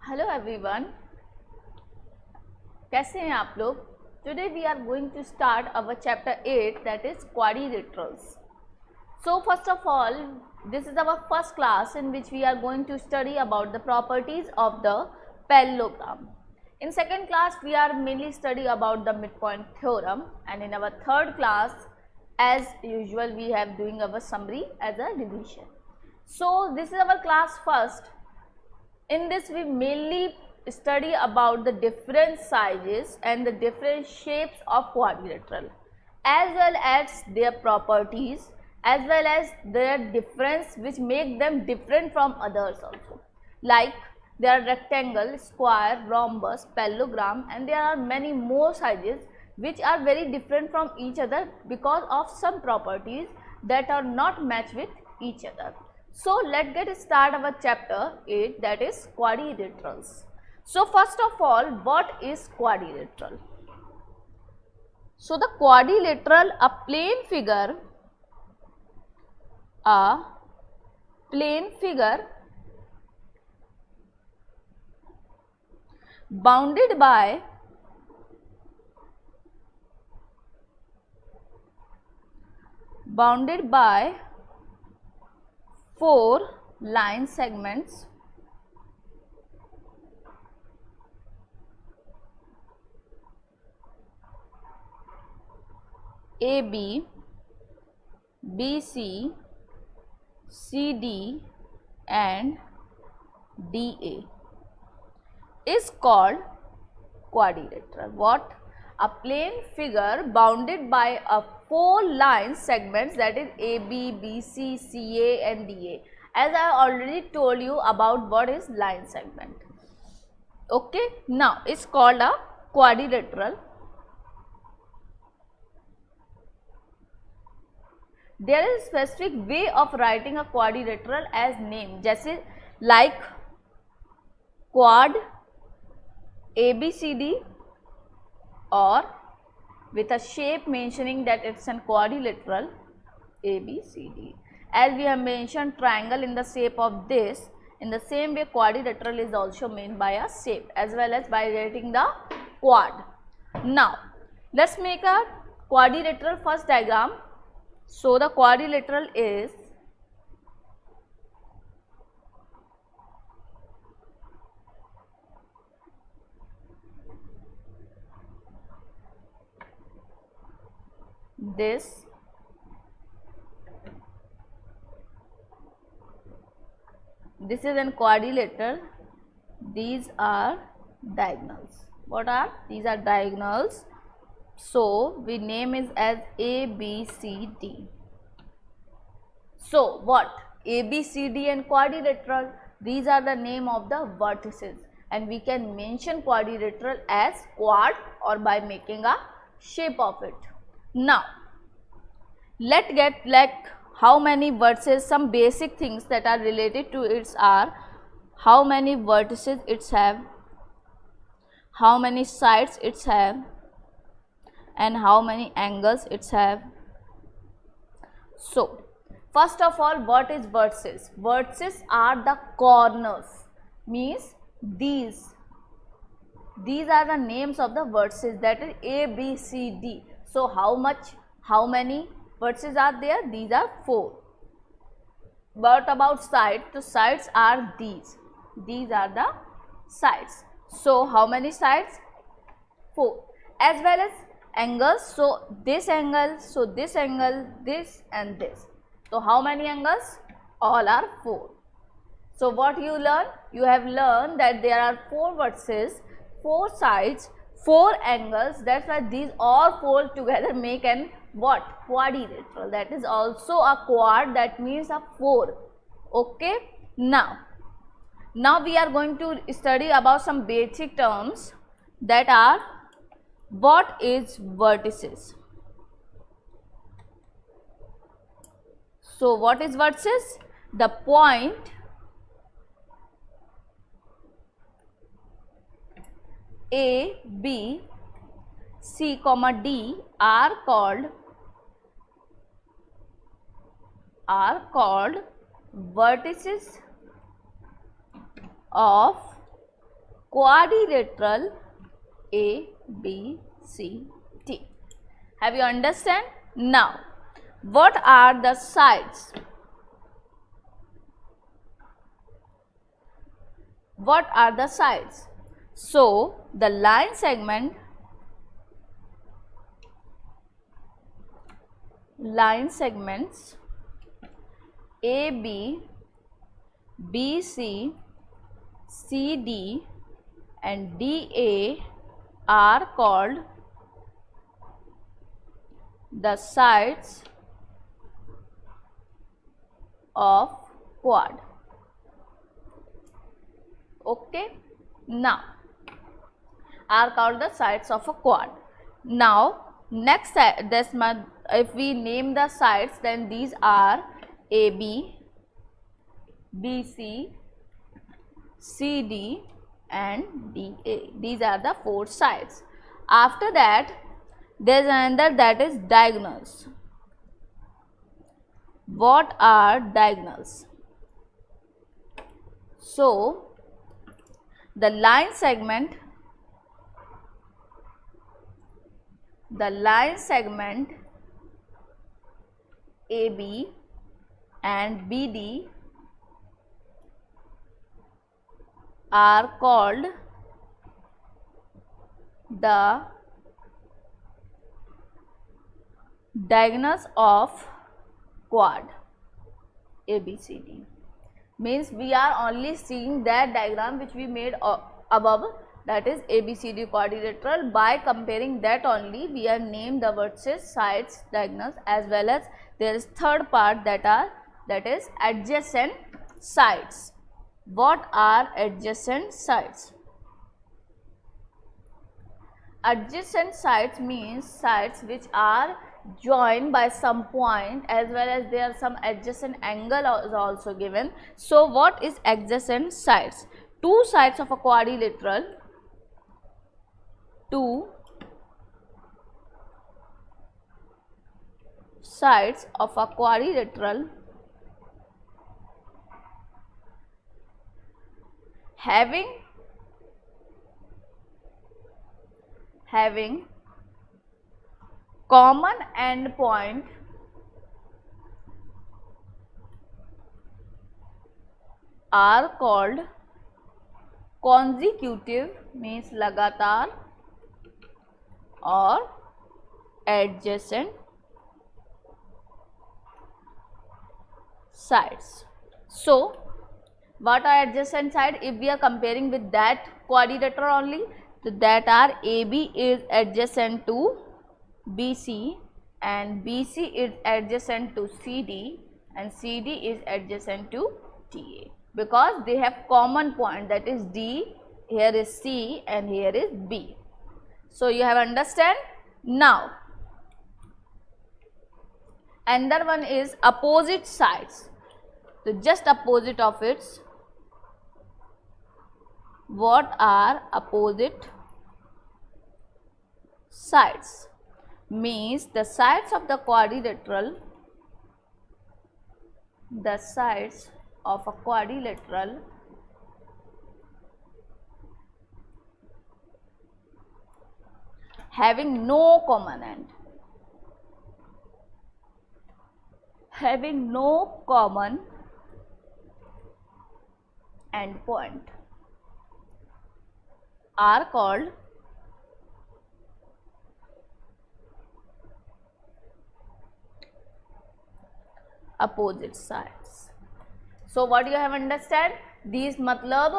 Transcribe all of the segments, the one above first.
Hello everyone, कैसे हैं आप लोग। Today we are going to start our chapter 8 that is quadrilaterals. So first of all, this is our first class in which we are going to study about the properties of the parallelogram. In second class we are mainly study about the midpoint theorem, and in our third class as usual we have doing our summary as a revision. So this is our class first. In this we mainly study about the different sizes and the different shapes of quadrilateral, as well as their properties, as well as their difference which make them different from others also. Like there are rectangle, square, rhombus, parallelogram, and there are many more sizes which are very different from each other because of some properties that are not matched with each other. So let's get start our chapter 8, that is quadrilaterals. So first of all, what is quadrilateral? So the quadrilateral, a plane figure bounded by four line segments AB, BC, CD and DA is called quadrilateral. What? A plane figure bounded by a four line segments, that is AB, BC, CA and DA. As I already told you about what is line segment. Okay, now it's called a quadrilateral. There is a specific way of writing a quadrilateral as name, जैसे like quad ABCD, or with a shape mentioning that it's a quadrilateral ABCD. As we have mentioned triangle in the shape of this, in the same way quadrilateral is also made by a shape as well as by writing the quad. Now let's make a quadrilateral first diagram. So the quadrilateral is this, this is an quadrilateral, these are diagonals. What are these? Are diagonals. So we name is as A, B, C, D. So what? A, B, C, D and quadrilateral, these are the name of the vertices, and we can mention quadrilateral as quad or by making a shape of it. Now let's get like how many vertices, some basic things that are related to it are how many vertices it have, how many sides it have, and how many angles it have. So first of all, what is vertices? Vertices are the corners, means these are the names of the vertices, that is A, B, C, D. So how many vertices are there? These are 4. But about sides, the sides are these are the sides. So how many sides? 4. As well as angles, so this angle, so this angle, this and this. So how many angles? All are 4. So what you learn? You have learned that there are 4 vertices, 4 sides, 4 angles. That's why these all 4 together make an what? Quadrilateral. That is also a quad, that means a 4. Okay. Now we are going to study about some basic terms, that are what is vertices. So what is vertices? The point A, B, C, D are called vertices of quadrilateral A, B, C, D. Have you understand? Now, what are the sides? What are the sides? So, the line segments AB, BC, CD and DA are called the sides of quad. Okay, now are called the sides of a quad. Now next, if we name the sides, then these are AB, BC, CD and DA. These are the 4 sides. After that, there is another, that is diagonals. What are diagonals? So, the line segment AB and BD are called the diagonals of quad ABCD. Means we are only seeing that diagram which we made above, that is ABCD quadrilateral. By comparing that only, we have named the vertices, sides, diagonals, as well as there is third part, that is adjacent sides. What are adjacent sides? Adjacent sides means sides which are joined by some point, as well as there are some adjacent angle is also given. So, what is adjacent sides? Two sides of a quadrilateral, having common endpoint are called consecutive, means लगातार, or adjacent sides. So, what are adjacent side? If we are comparing with that quadrilateral only, so that are AB is adjacent to BC and BC is adjacent to CD and CD is adjacent to TA, because they have common point, that is D, here is C and here is B. So, you have understand? Now, another one is opposite sides. So, just opposite of its. What are opposite sides? Means the sides of the quadrilateral, having no common end, endpoint are called opposite sides. So, what you have understand? These matlab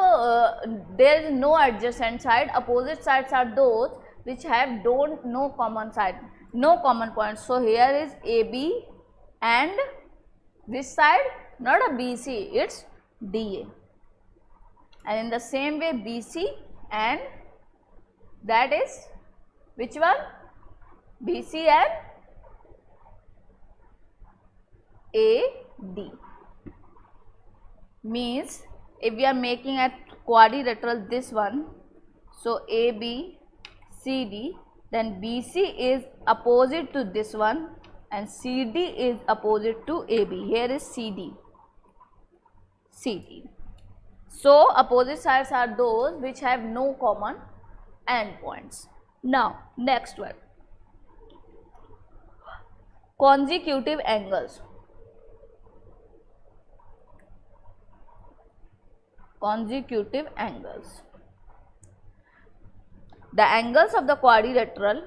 there is no adjacent side. Opposite sides are those which have no common side, no common point. So, here is AB and this side, not a BC, it's DA, and in the same way BC and that is which one? BC and AD. Means if we are making a quadrilateral, this one, so AB, CD, then BC is opposite to this one and CD is opposite to AB. Here is CD. So opposite sides are those which have no common endpoints. Now next one, consecutive angles. Consecutive angles. The angles of the quadrilateral,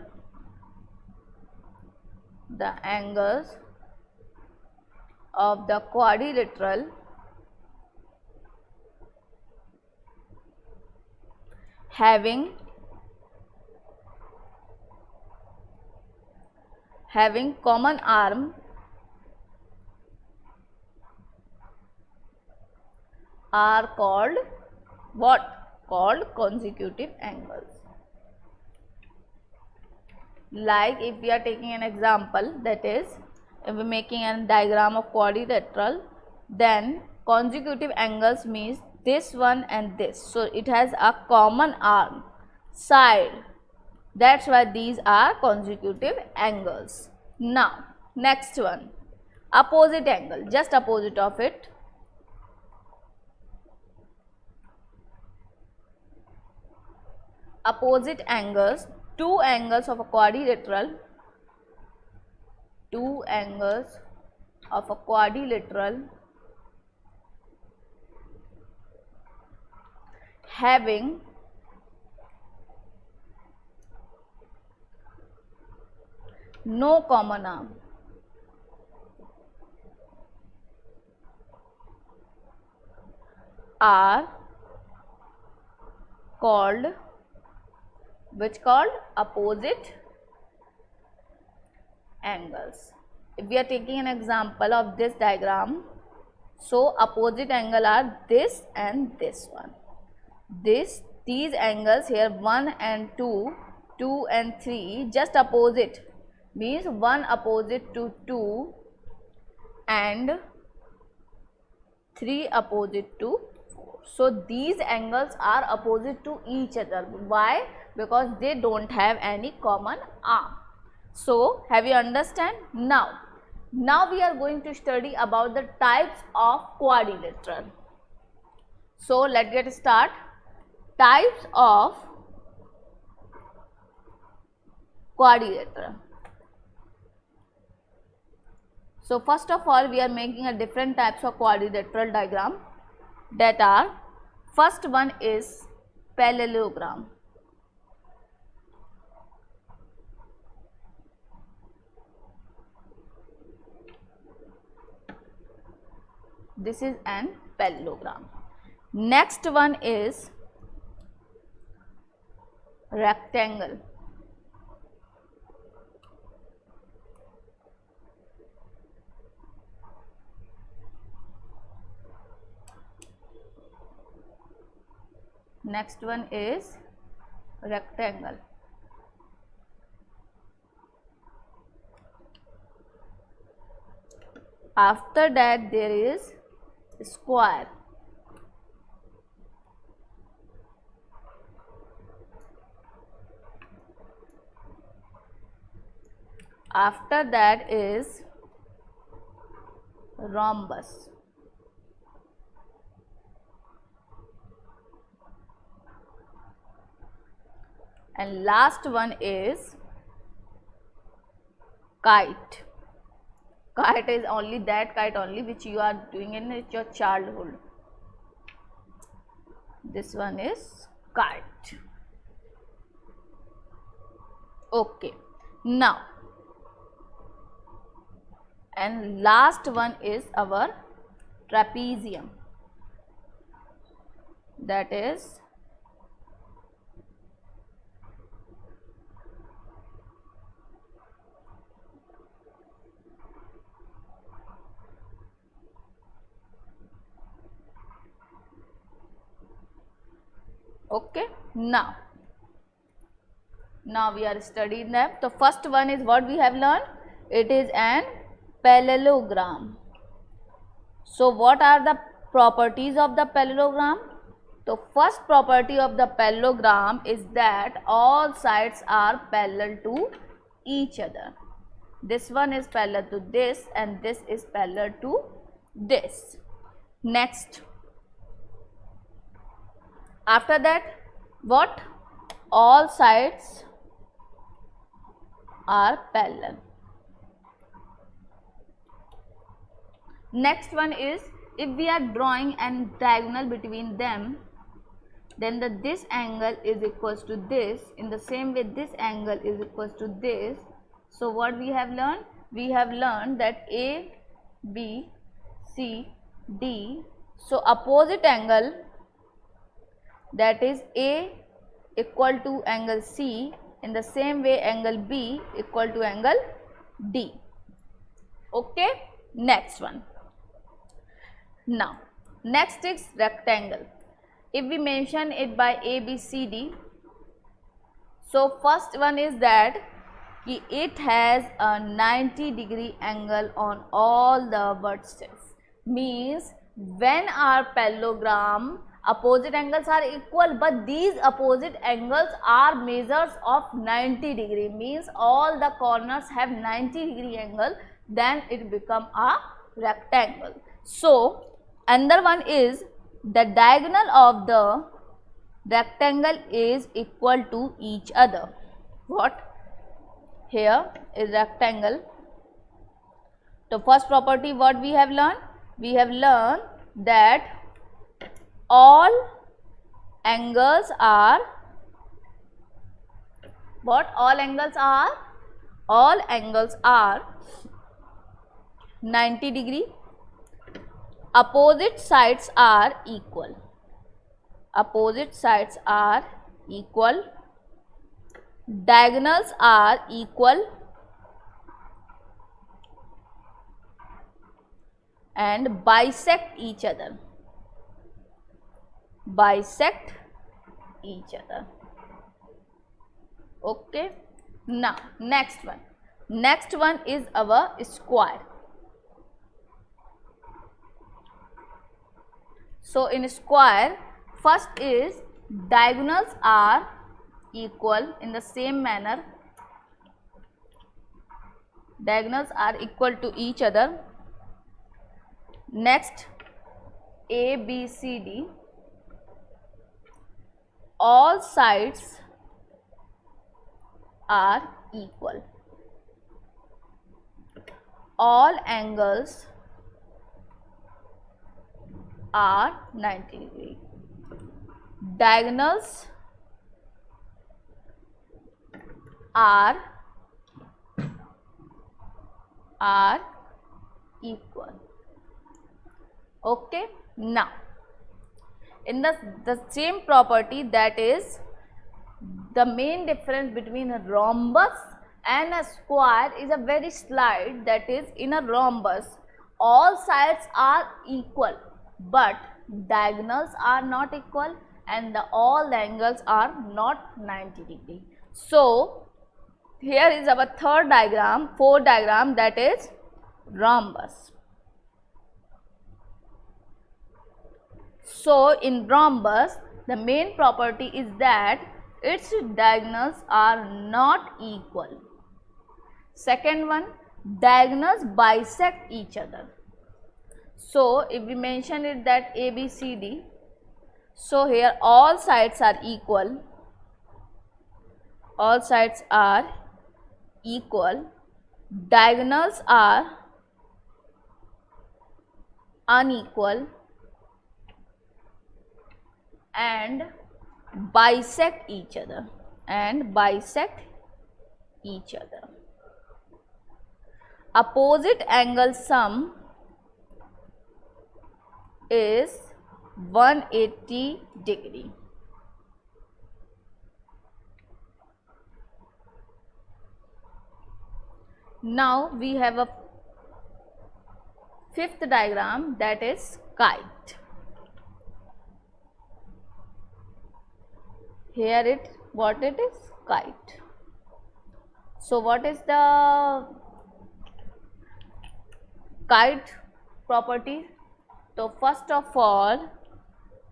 having common arm are called what? Called consecutive angles. Like if we are taking an example, that is, if we are making a diagram of quadrilateral, then consecutive angles means this one and this. So it has a common arm, side. That's why these are consecutive angles. Now next one, opposite angle, just opposite of it. Opposite angles, two angles of a quadrilateral, having no common arm are called, which called opposite angles. If we are taking an example of this diagram, so opposite angle are this and this one. These angles here 1 and 2, 2 and 3, just opposite, means 1 opposite to 2 and 3 opposite to 4. So these angles are opposite to each other. Why? Because they don't have any common arm. So have you understand? Now we are going to study about the types of quadrilateral. So let's get start. Types of quadrilateral. So first of all, we are making a different types of quadrilateral diagram, that are, first one is parallelogram. This is an parallelogram. Next one is rectangle. Next one is rectangle. After that there is square. After that is rhombus. And last one is kite. Kite is only that kite only which you are doing in your childhood. This one is kite. Okay. Now, and last one is our trapezium. That is okay. Now we are studying them. So first one is what we have learned. It is an parallelogram. So what are the properties of the parallelogram? The first property of the parallelogram is that all sides are parallel to each other. This one is parallel to this and this is parallel to this. Next, After that, what? All sides are parallel. Next one is, if we are drawing an diagonal between them, then this angle is equals to this. In the same way, this angle is equals to this. So what we have learned? We have learned that A, B, C, D. So opposite angle, that is A equal to angle C. In the same way, angle B equal to angle D. Okay. Next one. Now, next is rectangle. If we mention it by A, B, C, D, so first one is that it has a 90-degree angle on all the vertices. Means when our parallelogram opposite angles are equal, but these opposite angles are measures of 90 degree, means all the corners have 90 degree angle, then it become a rectangle. So another one is the diagonal of the rectangle is equal to each other. What? Here is rectangle. So first property what we have learned? We have learned that all angles are what? All angles are 90 degree. Opposite sides are equal. Opposite sides are equal. Diagonals are equal. And bisect each other. Bisect each other. Okay. Now next one. Next one is our square. So in square, first is diagonals are equal. In the same manner, diagonals are equal to each other. Next, A, B, C, D, all sides are equal. All angles are 90 degree. Diagonals are equal. Okay. Now in the same property, that is the main difference between a rhombus and a square is a very slight, that is in a rhombus all sides are equal but diagonals are not equal and all the angles are not 90 degree. So here is our fourth diagram, that is rhombus. So in rhombus, the main property is that its diagonals are not equal. Second one, diagonals bisect each other. So if we mention it that A, B, C, D, so here all sides are equal. All sides are equal. Diagonals are unequal and bisect each other. Opposite angle sum is 180 degree. Now we have a fifth diagram, that is kite. Here what it is? Kite. So what is the kite property? So first of all,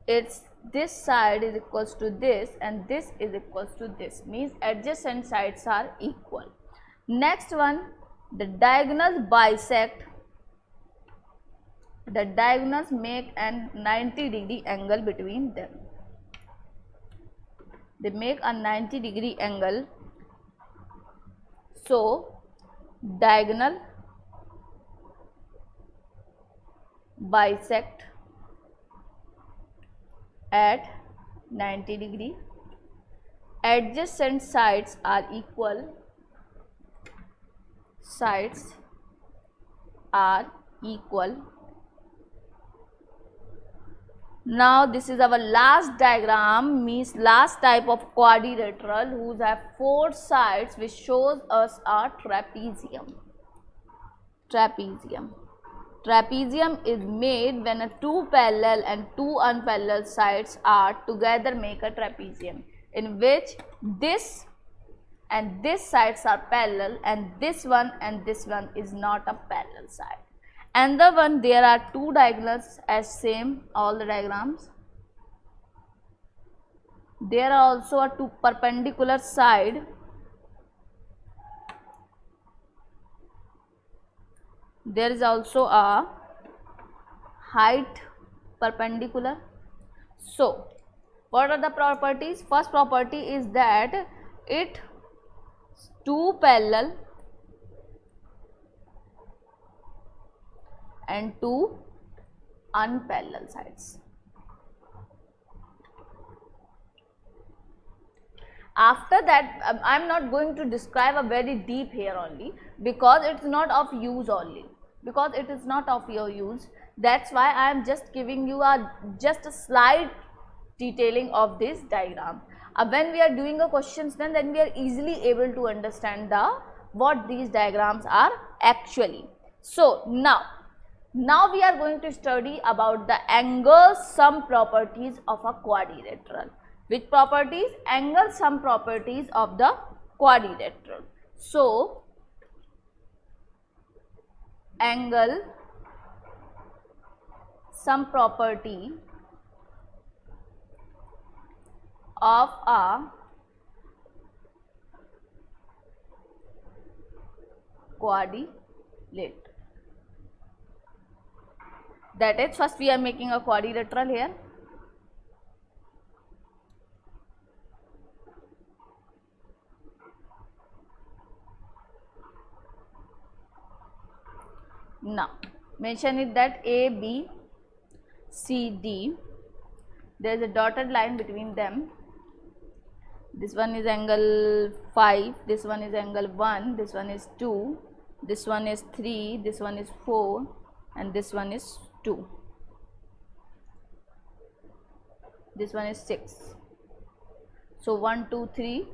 it's this side is equals to this and this is equals to this, means adjacent sides are equal. Next one, the diagonals bisect. The diagonals make an 90 degree angle between them. they make a 90-degree angle. So diagonal bisect at 90 degree, adjacent sides are equal, sides are equal. Now this is our last diagram, means last type of quadrilateral whose have 4 sides, which shows us a trapezium. Trapezium is made when 2 parallel and 2 unparalleled sides are together make a trapezium, in which this and this sides are parallel and this one is not a parallel side. And the one, there are 2 diagonals as same all the diagrams. There are also a 2 perpendicular side. There is also a height perpendicular. So what are the properties? First property is that it 2 parallel and 2 unparalleled sides. After that, I am not going to describe a very deep here only, because it is not of use only, because it is not of your use. That's why I am just giving you just a slight detailing of this diagram. When we are doing a questions, then we are easily able to understand what these diagrams are actually. So now we are going to study about the angle sum properties of a quadrilateral. Which properties? Angle sum properties of the quadrilateral. So angle sum property of a quadrilateral. That is, first we are making a quadrilateral here. Now mention it that A, B, C, D, there is a dotted line between them. This one is angle 5, this one is angle 1, this one is 2, this one is 3, this one is 4, and this one is 2. This one is 6. So 1, 2, 3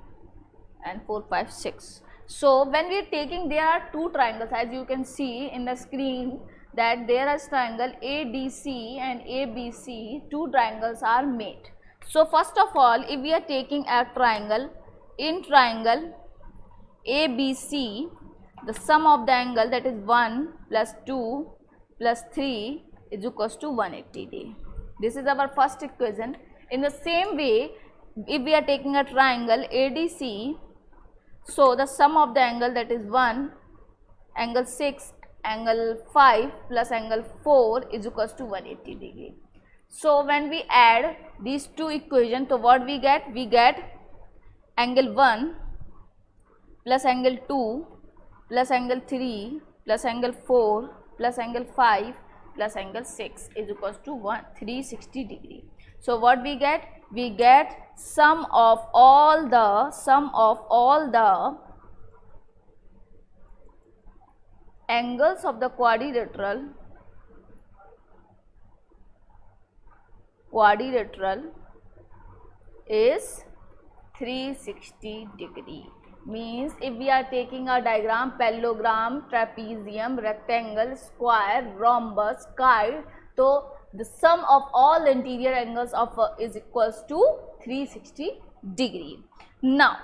and 4, 5, 6. So when we are taking, there are 2 triangles, as you can see in the screen, that there is triangle ADC and ABC. 2 triangles are made. So first of all, if we are taking a triangle, in triangle ABC, the sum of the angle, that is 1 plus 2 plus 3 is equals to 180 degree. This is our first equation. In the same way, if we are taking a triangle ADC, so the sum of the angle, that is 1, angle 6, angle 5 plus angle 4 is equals to 180 degree. So when we add these 2 equations, so what we get? We get angle 1 plus angle 2 plus angle 3 plus angle 4 plus angle 5 plus angle 6 is equals to 360 degree. So what we get? We get sum of all the angles of the quadrilateral is 360 degree. Means if we are taking a diagram, parallelogram, trapezium, rectangle, square, rhombus, kite, so the sum of all interior angles of is equals to 360 degree. Now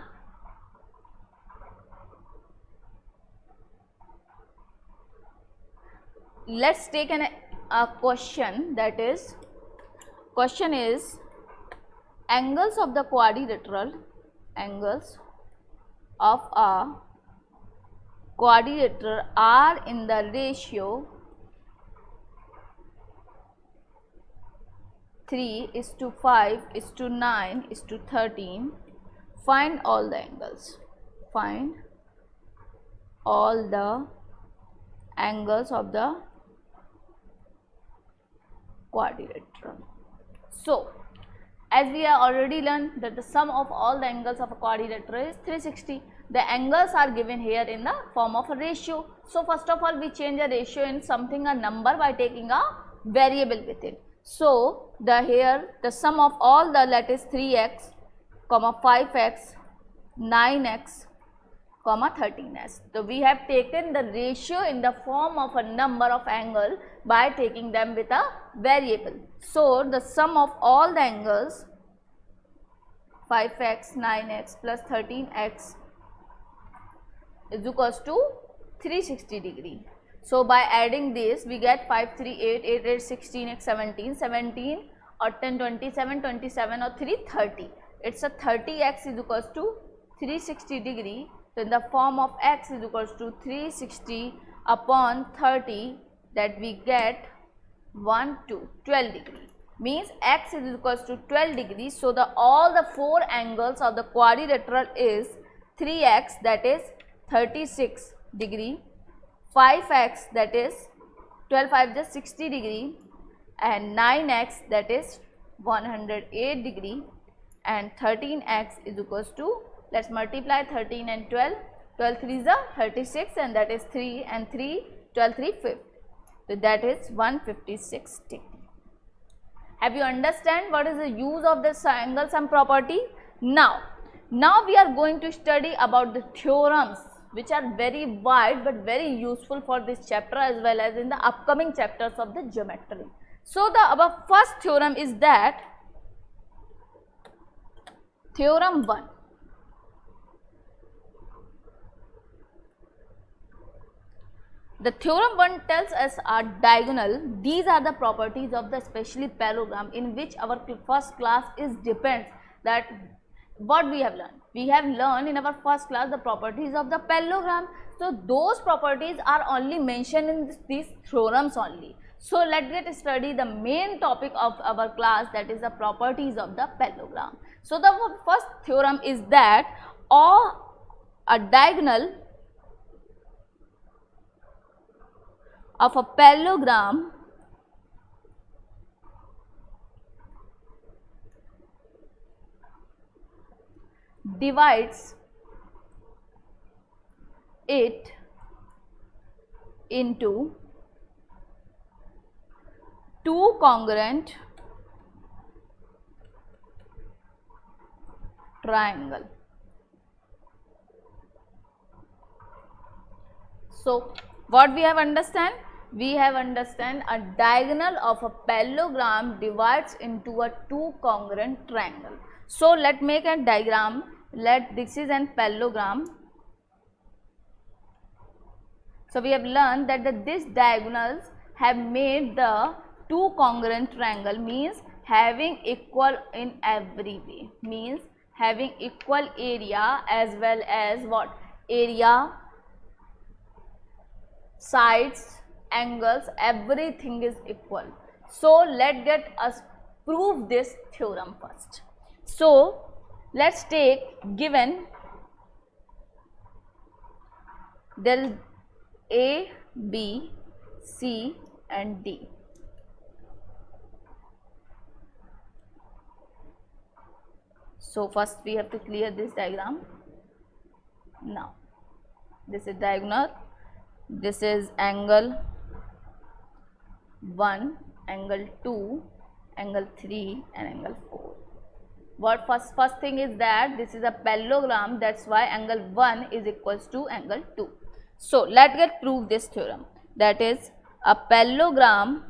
let's take a question, that is, question is angles of the quadrilateral, angles of a quadrilateral are in the ratio 3:5:9:13 find all the angles. Find all the angles of the quadrilateral. So, as we have already learned that the sum of all the angles of a quadrilateral is 360. The angles are given here in the form of a ratio. So, first of all we change a ratio in something, a number, by taking a variable with it. So, the sum of all the, that is 3x, 5x, 9x, 13x. So, we have taken the ratio in the form of a number of angle by taking them with a variable. So, the sum of all the angles 5x, 9x plus 13x is equals to 360 degree. So, by adding this we get 5, 3, 8, 8, 8, 16, x 17, 17 or 10, 27, 27 or 3, 30. It's a 30x is equals to 360 degree. So, in the form of x is equals to 360 upon 30, that we get 1 to 12 degree, means x is equals to 12 degrees. So, all the 4 angles of the quadrilateral is 3x, that is 36 degree, 5x, that is 12, 5 just 60 degree, and 9x, that is 108 degree, and 13x is equals to, let's multiply 13 and 12, 12 3 is a 36, and that is 3 and 3, 12 3 5. So, that is 156 degree. Have you understand what is the use of this angle sum property? Now we are going to study about the theorems, which are very wide but very useful for this chapter as well as in the upcoming chapters of the geometry. So, our first theorem is that theorem 1. The theorem 1 tells us a diagonal. These are the properties of the especially parallelogram, in which our first class is depends. That what we have learned? We have learned in our first class the properties of the parallelogram. So, those properties are only mentioned in these theorems only. So, let us get study the main topic of our class, that is the properties of the parallelogram. So, the first theorem is that a diagonal of a parallelogram divides it into two congruent triangle. So, what we have understand? We have understand a diagonal of a parallelogram divides into a two congruent triangle. So, let make a diagram. This is an parallelogram. So, we have learned that these diagonals have made the two congruent triangle, means having equal in every way, means having equal area as well as what? Area, sides, angles, everything is equal. So, let get us prove this theorem first. So, let us take given there is A, B, C and D. So, first we have to clear this diagram. Now, this is diagonal, this is angle 1, angle 2, angle 3 and angle 4. What first thing is that this is a parallelogram, that is why angle 1 is equals to angle 2. So, let us get prove this theorem, that is a parallelogram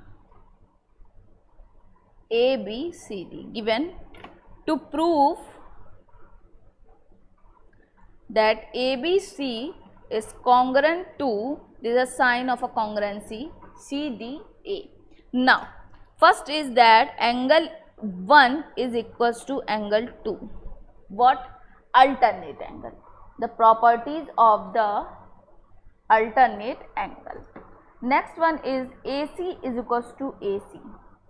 ABCD given. To prove that ABC is congruent to, this is a sign of a congruency, CDA. Now, first is that angle 1 is equals to angle 2. What? Alternate angle. The properties of the alternate angle. Next one is AC is equals to AC.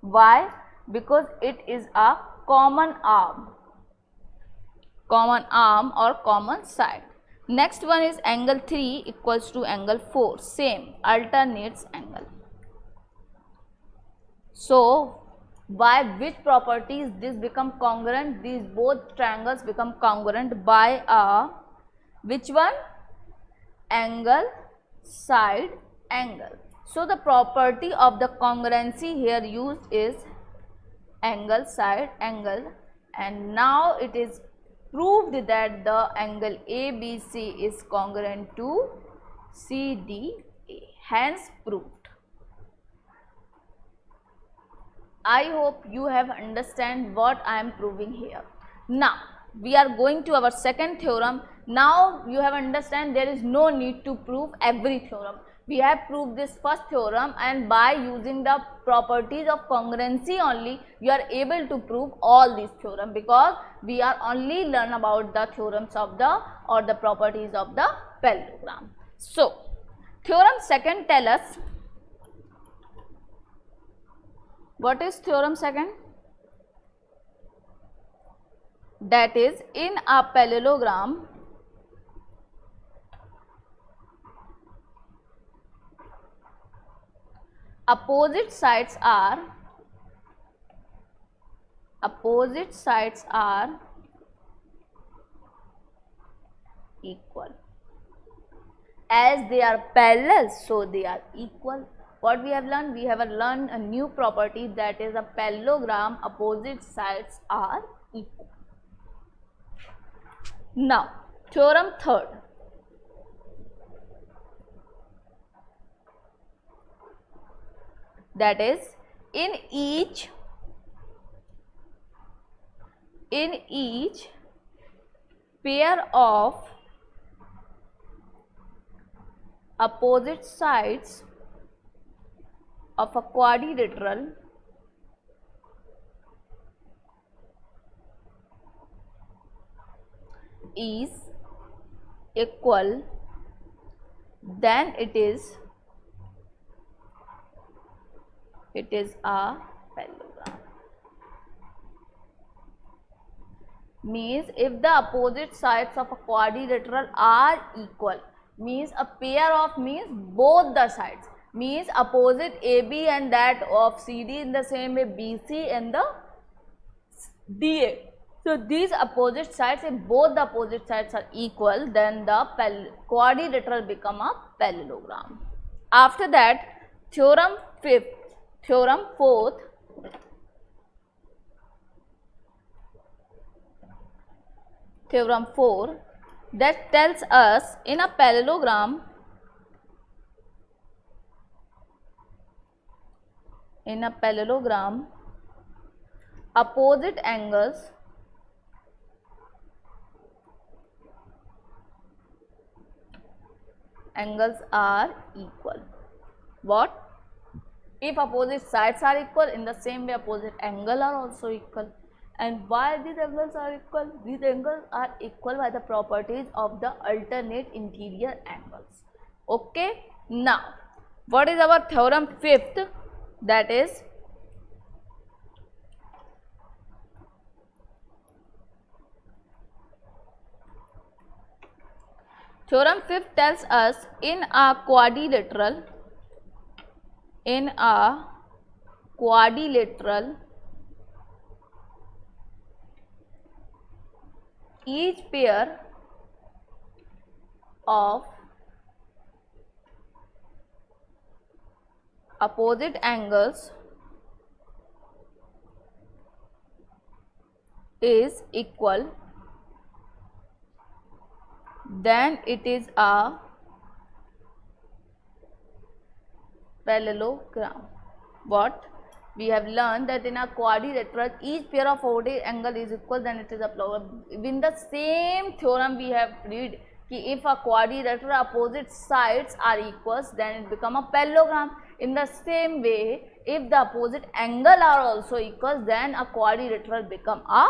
Why? Because it is a common arm. common arm or common side. Next one is angle 3 equals to angle 4, same, alternates angle. So by which properties this become congruent? These both triangles become congruent by a which one? Angle side angle. So the property of the congruency here used is angle side angle, and now it is proved that the angle ABC is congruent to CDA, hence proved. I hope you have understand what I am proving here. Now we are going to our second theorem. Now you have understand there is no need to prove every theorem. We have proved this first theorem, and by using the properties of congruency only you are able to prove all these theorems, because we are only learn about the theorems of the or the properties of the parallelogram. So theorem second tell us, what is theorem second? That is, in a parallelogram opposite sides are equal. As they are parallel, so they are equal. What we have learned? We have learned a new property, that is a parallelogram opposite sides are equal. Now theorem third. That is, in each pair of opposite sides of a quadrilateral is equal, then it is a parallelogram. Means if the opposite sides of a quadrilateral are equal, means a pair of means both the sides, means opposite AB and that of CD in the same way BC and the DA. So these opposite sides, if both the opposite sides are equal, then the quadrilateral become a parallelogram. After that, theorem fourth. Theorem 4, that tells us in a parallelogram opposite angles are equal. What? If opposite sides are equal, in the same way opposite angle are also equal. And why these angles are equal? These angles are equal by the properties of the alternate interior angles. Okay. Now what is our theorem fifth? That is, theorem fifth tells us in a quadrilateral each pair of opposite angles is equal, then it is a parallelogram. What? We have learned that in a quadrilateral each pair of opposite angle is equal, then it is a parallelogram. In the same theorem we have read कि if a quadrilateral opposite sides are equals, then it become a parallelogram. In the same way, if the opposite angle are also equals, then a quadrilateral become a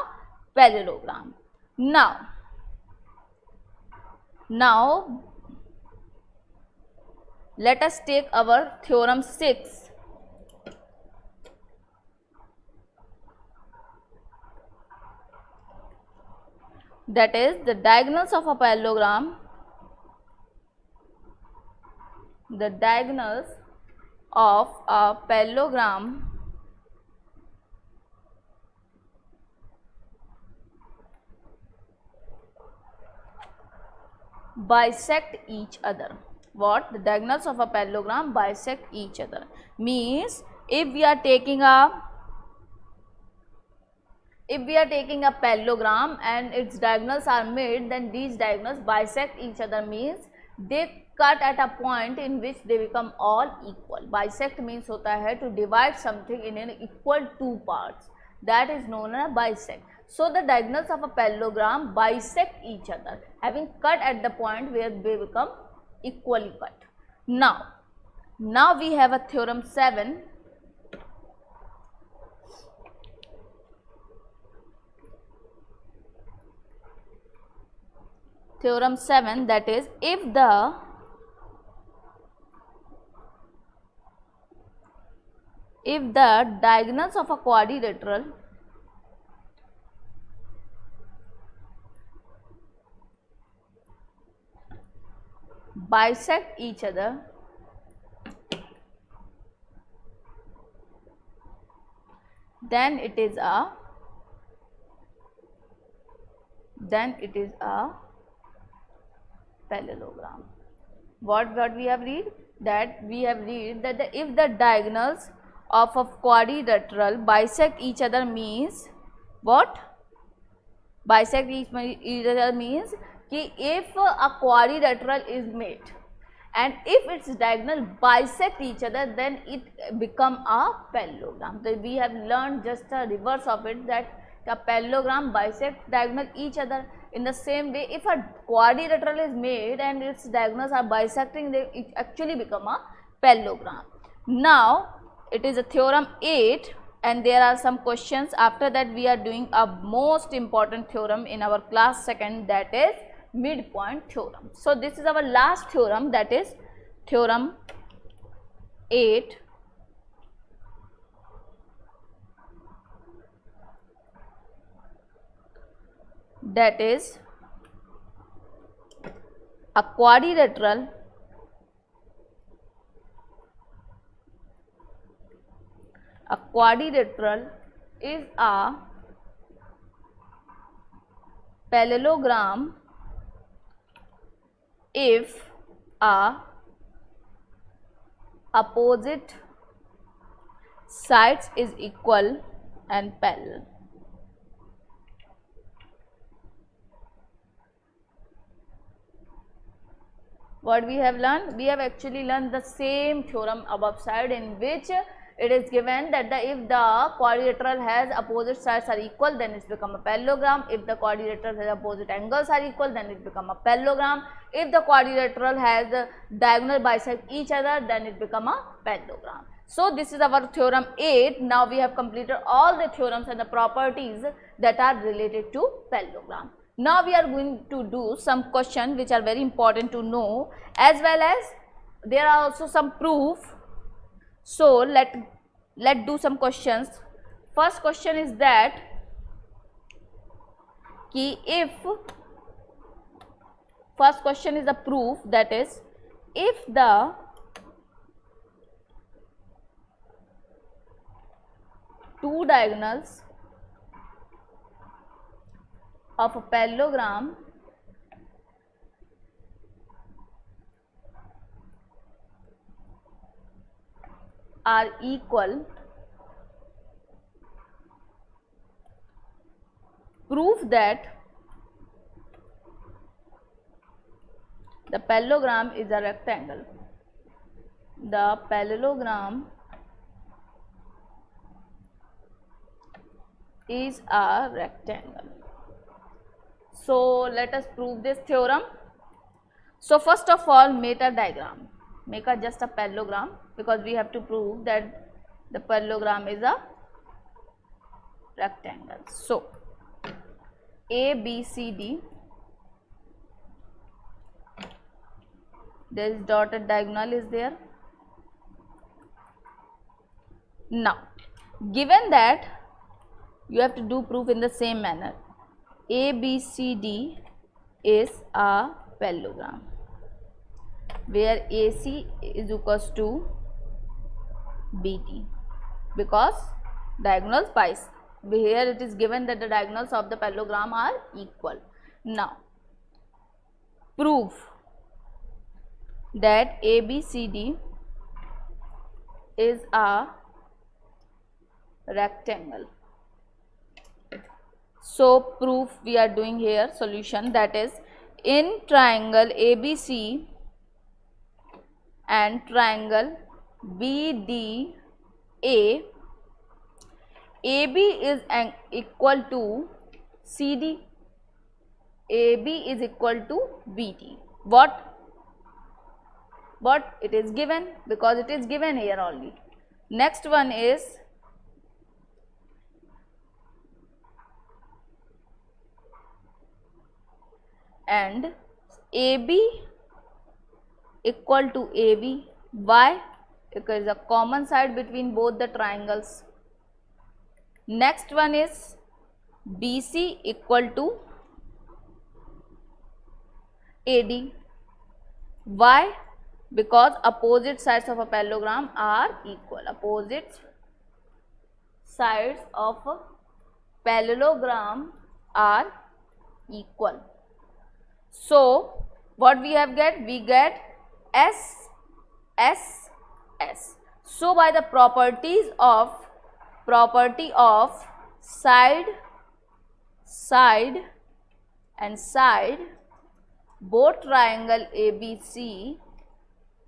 parallelogram. Now let us take our theorem 6. that is the diagonals of a parallelogram, the diagonals of a parallelogram bisect each other. What? The diagonals of a parallelogram bisect each other. Means if we are taking a parallelogram and its diagonals are made, then these diagonals bisect each other, means they cut at a point in which they become all equal. Bisect means होता है to divide something in an equal two parts, that is known as bisect. So the diagonals of a parallelogram bisect each other, having cut at the point where they become equally cut. Now we have a theorem 7. Theorem 7, that is, if the diagonals of a quadrilateral bisect each other, then it is a parallelogram. What we have read? That we have read that if the diagonals of a quadrilateral bisect each other means what? Bisect each other means कि if a quadrilateral is made and if its diagonal bisect each other, then it become a parallelogram. So we have learned just a reverse of it, that the parallelogram bisect diagonal each other. In the same way, if a quadrilateral is made and its diagonals are bisecting, it actually become a parallelogram. Now it is a theorem 8, and there are some questions. After that we are doing a most important theorem in our class 2nd, that is midpoint theorem. So this is our last theorem, that is theorem 8. That is a quadrilateral is a parallelogram if a opposite sides is equal and parallel. What we have learned? We have actually learned the same theorem above side, in which it is given that if the quadrilateral has opposite sides are equal, then it become a parallelogram. If the quadrilateral has opposite angles are equal, then it become a parallelogram. If the quadrilateral has the diagonal bisect each other, then it become a parallelogram. So this is our theorem 8. Now we have completed all the theorems and the properties that are related to parallelogram. Now we are going to do some questions which are very important to know, as well as there are also some proof. So let do some questions. First question is that if first question is a proof, that is, if the two diagonals of a parallelogram are equal, prove that the parallelogram is a rectangle. The parallelogram is a rectangle. So let us prove this theorem. So first of all, make a diagram, make a just a parallelogram, because we have to prove that the parallelogram is a rectangle. So A, B, C, D, there is dotted diagonal is there. Now given that, you have to do proof in the same manner. ABCD is a parallelogram where AC is equals to BD, because diagonals by here it is given that the diagonals of the parallelogram are equal. Now prove that ABCD is a rectangle. So proof we are doing here, solution, that is, in triangle ABC and triangle BDA, AB is equal to CD, AB is equal to BD. What it is given, because it is given here only. Next one is and AB equal to AB. Why? Because there is a common side between both the triangles. Next one is BC equal to AD. Why? Because opposite sides of a parallelogram are equal. Opposite sides of a parallelogram are equal. So what we have get? We get S, S, S. So by the property of side, side and side, both triangle ABC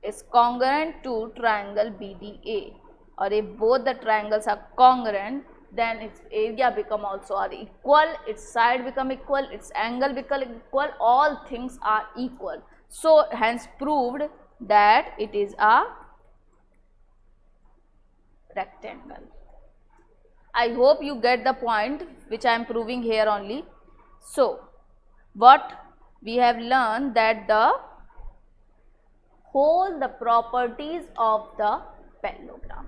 is congruent to triangle BDA, or if both the triangles are congruent, then its area become also are equal, its side become equal, its angle become equal, all things are equal. So hence proved that it is a rectangle. I hope you get the point which I am proving here only. So what we have learned, that the properties of the parallelogram.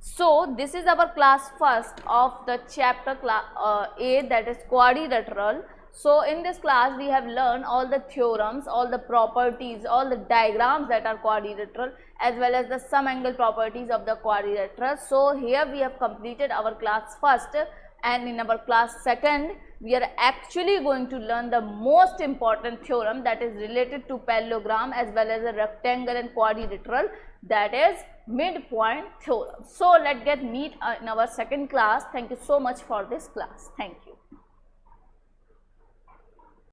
So this is our class first of the chapter 8, that is quadrilateral. So in this class we have learned all the theorems, all the properties, all the diagrams that are quadrilateral, as well as the sum angle properties of the quadrilateral. So here we have completed our class first, and in our class second we are actually going to learn the most important theorem that is related to parallelogram as well as a rectangle and quadrilateral, that is midpoint theorem. So let's get meet in our second class. Thank you so much for this class. Thank you.